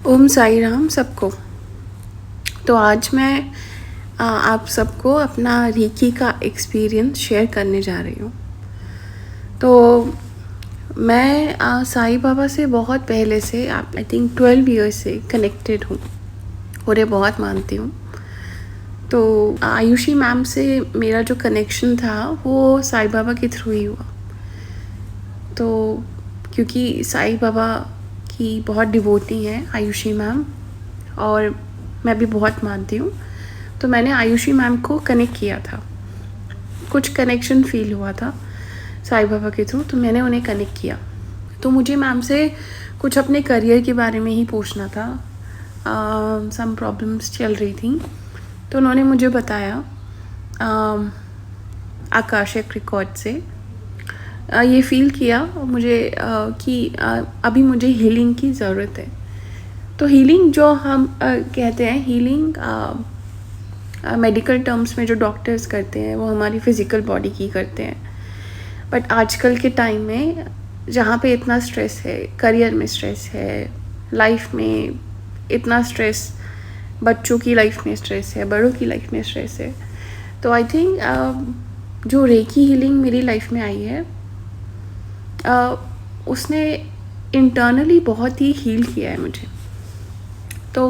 ओम साई राम सबको। तो आज मैं आप सबको अपना रेकी का एक्सपीरियंस शेयर करने जा रही हूँ। तो मैं साई बाबा से बहुत पहले से आई थिंक 12 ईयर्स से कनेक्टेड हूँ और ये बहुत मानती हूँ। तो आयुषी मैम से मेरा जो कनेक्शन था वो साई बाबा के थ्रू ही हुआ। तो क्योंकि साई बाबा की बहुत डिवोटी हैं आयुषी मैम और मैं भी बहुत मानती हूँ, तो मैंने आयुषी मैम को कनेक्ट किया था। कुछ कनेक्शन फील हुआ था साई बाबा के थ्रू, तो मैंने उन्हें कनेक्ट किया। तो मुझे मैम से कुछ अपने करियर के बारे में ही पूछना था। सम प्रॉब्लम्स चल रही थी, तो उन्होंने मुझे बताया आकाशिक रिकॉर्ड से ये फील किया मुझे कि अभी मुझे हीलिंग की ज़रूरत है। तो हीलिंग जो हम कहते हैं, हीलिंग मेडिकल टर्म्स में जो डॉक्टर्स करते हैं वो हमारी फिज़िकल बॉडी की करते हैं। बट आजकल के टाइम में जहाँ पे इतना स्ट्रेस है, करियर में स्ट्रेस है, लाइफ में इतना स्ट्रेस, बच्चों की लाइफ में स्ट्रेस है, बड़ों की लाइफ में स्ट्रेस है, तो आई थिंक जो रेकी हीलिंग मेरी लाइफ में आई है उसने इंटरनली बहुत ही हील किया है मुझे। तो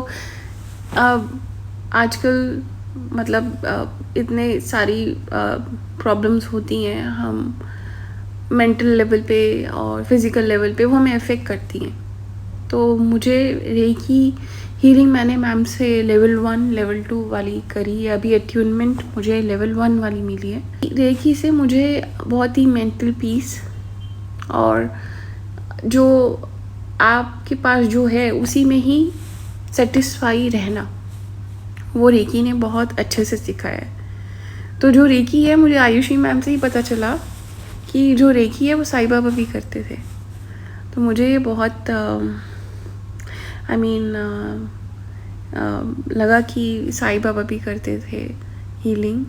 आजकल मतलब इतने सारी प्रॉब्लम्स होती हैं, हम मेंटल लेवल पे और फिज़िकल लेवल पे वो हमें अफेक्ट करती हैं। तो मुझे रेकी हीलिंग मैंने मैम से लेवल 1 लेवल 2 वाली करी है। अभी अट्यूनमेंट मुझे लेवल 1 वाली मिली है। रेकी से मुझे बहुत ही मेंटल पीस और जो आपके पास जो है उसी में ही सेटिस्फाई रहना, वो रेकी ने बहुत अच्छे से सिखाया है। तो जो रेकी है, मुझे आयुषी मैम से ही पता चला कि जो रेकी है वो साई बाबा भी करते थे। तो मुझे ये बहुत लगा कि साई बाबा भी करते थे हीलिंग।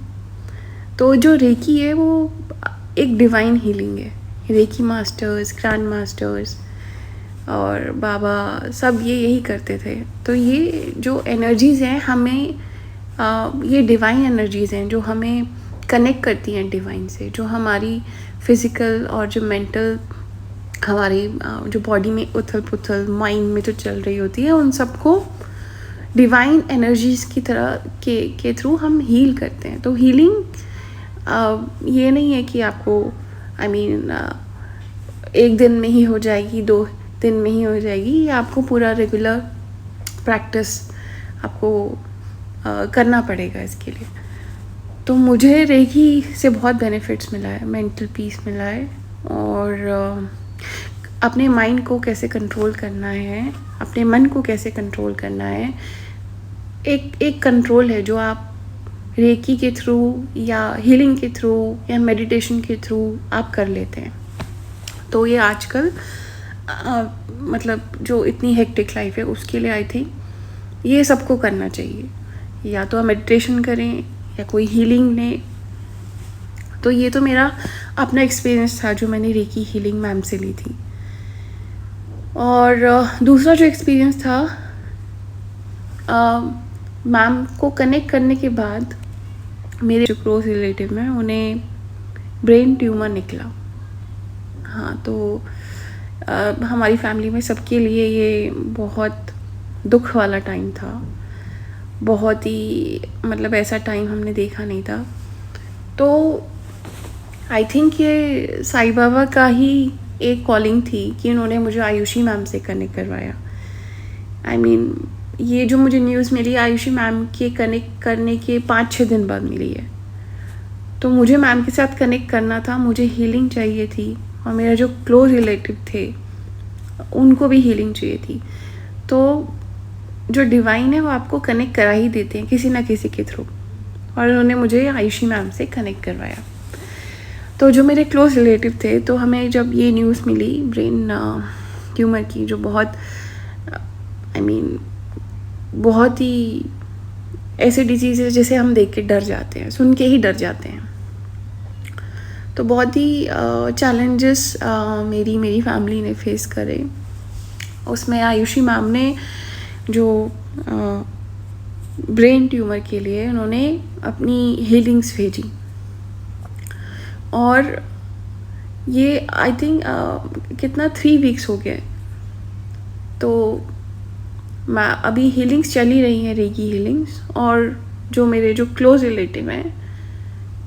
तो जो रेकी है वो एक डिवाइन हीलिंग है। रेकी मास्टर्स, ग्रैंड मास्टर्स और बाबा सब ये यही करते थे। तो ये जो एनर्जीज़ हैं हमें ये डिवाइन एनर्जीज़ हैं जो हमें कनेक्ट करती हैं डिवाइन से, जो हमारी फिज़िकल और जो मेंटल हमारी जो बॉडी में उथल पुथल माइंड में जो चल रही होती है, उन सबको डिवाइन एनर्जीज़ की तरह के थ्रू हम हील करते हैं। तो हीलिंग ये नहीं है कि आपको एक दिन में ही हो जाएगी, 2 दिन में ही हो जाएगी। ये आपको पूरा रेगुलर प्रैक्टिस आपको करना पड़ेगा इसके लिए। तो मुझे रेकी से बहुत बेनिफिट्स मिला है, मेंटल पीस मिला है और अपने माइंड को कैसे कंट्रोल करना है, अपने मन को कैसे कंट्रोल करना है, एक कंट्रोल है जो आप रेकी के थ्रू या हीलिंग के थ्रू या मेडिटेशन के थ्रू आप कर लेते हैं। तो ये आजकल मतलब जो इतनी हेक्टिक लाइफ है उसके लिए आई थिंक ये सबको करना चाहिए। या तो आप मेडिटेशन करें या कोई हीलिंग लें। तो ये तो मेरा अपना एक्सपीरियंस था जो मैंने रेकी हीलिंग मैम से ली थी। और दूसरा जो एक्सपीरियंस था, मैम को कनेक्ट करने के बाद मेरे जो क्लोज रिलेटिव में उन्हें ब्रेन ट्यूमर निकला। हाँ, तो हमारी फैमिली में सबके लिए ये बहुत दुख वाला टाइम था। बहुत ही मतलब ऐसा टाइम हमने देखा नहीं था। तो आई थिंक ये साई बाबा का ही एक कॉलिंग थी कि उन्होंने मुझे आयुषी मैम से कनेक्ट करवाया। ये जो मुझे न्यूज़ मिली आयुषी मैम के कनेक्ट करने के 5-6 दिन बाद मिली है। तो मुझे मैम के साथ कनेक्ट करना था, मुझे हीलिंग चाहिए थी और मेरा जो क्लोज रिलेटिव थे उनको भी हीलिंग चाहिए थी। तो जो डिवाइन है वो आपको कनेक्ट करा ही देते हैं किसी ना किसी के थ्रू, और उन्होंने मुझे आयुषी मैम से कनेक्ट करवाया। तो जो मेरे क्लोज रिलेटिव थे, तो हमें जब ये न्यूज़ मिली ब्रेन ट्यूमर की, जो बहुत बहुत ही ऐसे डिजीज़ है जिसे हम देख के डर जाते हैं, सुन के ही डर जाते हैं। तो बहुत ही चैलेंजेस मेरी फैमिली ने फेस करे। उसमें आयुषी मैम ने जो ब्रेन ट्यूमर के लिए उन्होंने अपनी हीलिंग्स भेजी। और ये आई थिंक कितना 3 वीक्स हो गए। तो मैं अभी हीलिंग्स चली रही हैं, रेकी हीलिंग्स, और जो मेरे जो क्लोज रिलेटिव हैं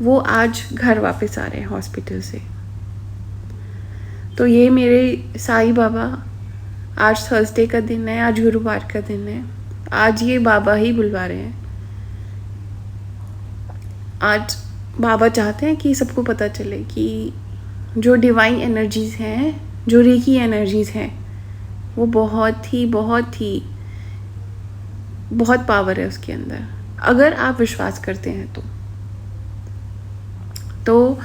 वो आज घर वापस आ रहे हैं हॉस्पिटल से। तो ये मेरे साईं बाबा, आज थर्सडे का दिन है, आज गुरुवार का दिन है, आज ये बाबा ही बुलवा रहे हैं। आज बाबा चाहते हैं कि सबको पता चले कि जो डिवाइन एनर्जीज़ हैं, जो रेकी एनर्जीज़ हैं, वो बहुत पावर है उसके अंदर, अगर आप विश्वास करते हैं तो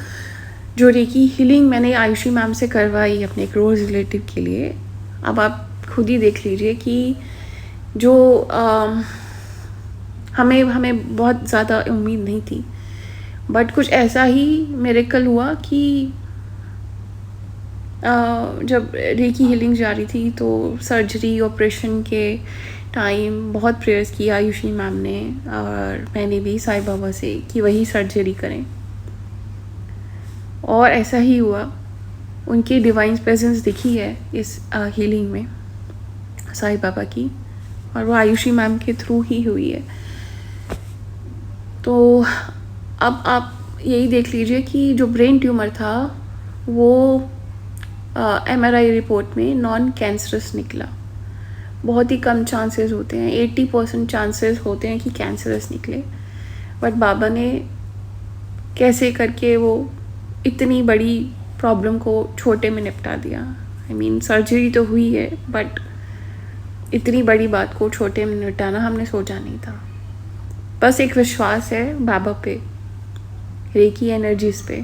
जो रेकी हीलिंग मैंने आयुषी मैम से करवाई अपने क्लोज रिलेटिव के लिए, अब आप खुद ही देख लीजिए कि जो हमें बहुत ज़्यादा उम्मीद नहीं थी, बट कुछ ऐसा ही मिरेकल हुआ कि जब रेकी हीलिंग जा रही थी तो सर्जरी ऑपरेशन के टाइम बहुत प्रेयर्स की आयुषी मैम ने, और मैंने भी साईं बाबा से कि वही सर्जरी करें, और ऐसा ही हुआ। उनकी डिवाइन प्रेजेंस दिखी है इस हीलिंग में साईं बाबा की, और वो आयुषी मैम के थ्रू ही हुई है। तो अब आप यही देख लीजिए कि जो ब्रेन ट्यूमर था वो MRI रिपोर्ट में नॉन कैंसरस निकला। बहुत ही कम चांसेस होते हैं, 80% चांसेस होते हैं कि कैंसरस निकले, बट बाबा ने कैसे करके वो इतनी बड़ी प्रॉब्लम को छोटे में निपटा दिया। आई मीन सर्जरी तो हुई है, बट इतनी बड़ी बात को छोटे में निपटाना हमने सोचा नहीं था। बस एक विश्वास है बाबा पे, रेकी एनर्जीज पे।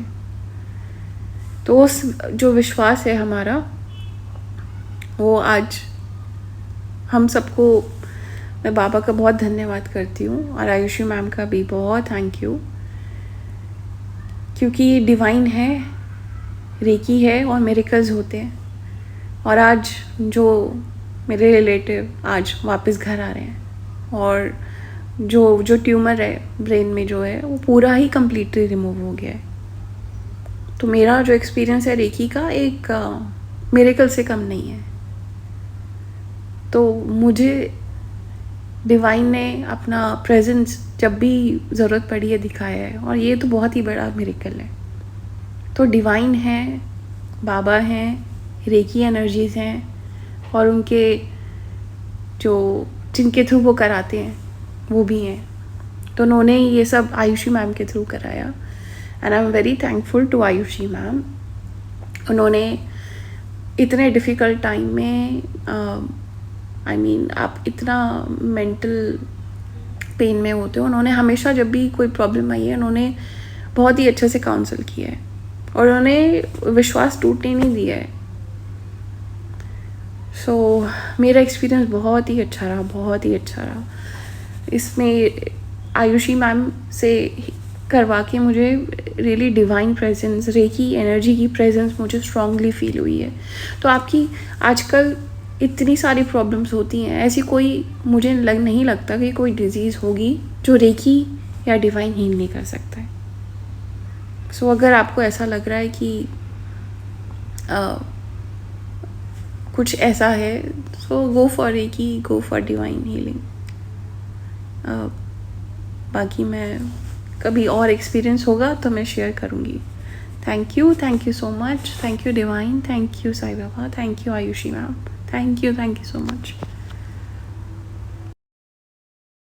तो उस जो विश्वास है हमारा, वो आज हम सबको, मैं बाबा का बहुत धन्यवाद करती हूँ, और आयुषी मैम का भी बहुत थैंक यू, क्योंकि ये डिवाइन है, रेकी है, और मिरेकल्स होते हैं। और आज जो मेरे रिलेटिव आज वापस घर आ रहे हैं, और जो ट्यूमर है ब्रेन में जो है वो पूरा ही कम्प्लीटली रिमूव हो गया है। तो मेरा जो एक्सपीरियंस है रेकी का एक मिरेकल से कम नहीं है। तो मुझे डिवाइन ने अपना प्रेजेंस जब भी ज़रूरत पड़ी है दिखाया है, और ये तो बहुत ही बड़ा मिरेकल है। तो डिवाइन है, बाबा हैं, रेकी एनर्जीज़ हैं, और उनके जो जिनके थ्रू वो कराते हैं वो भी हैं। तो उन्होंने ये सब आयुषी मैम के थ्रू कराया, and I am very thankful to Ayushi ma'am. उन्होंने इतने डिफ़िकल्ट टाइम में आई मीन आप इतना मेंटल पेन में होते हो, उन्होंने हमेशा जब भी कोई प्रॉब्लम आई है उन्होंने बहुत ही अच्छे से काउंसल किया है, और उन्होंने विश्वास टूटने नहीं दिया है। सो मेरा एक्सपीरियंस बहुत ही अच्छा रहा, बहुत ही अच्छा रहा। इसमें आयुषी मैम से करवा के मुझे really divine presence, reiki energy की प्रेजेंस मुझे स्ट्रांगली फील हुई है। तो आपकी आजकल इतनी सारी प्रॉब्लम्स होती हैं, ऐसी कोई मुझे नहीं लगता कि कोई डिजीज़ होगी जो रेकी या डिवाइन हील नहीं कर सकता है। सो अगर आपको ऐसा लग रहा है कि कुछ ऐसा है, so go for reiki, go for divine healing. बाकी मैं कभी और एक्सपीरियंस होगा तो मैं शेयर करूँगी। Thank you so much, thank you divine, thank you Sai Baba, thank you Ayushi ma'am, thank you so much.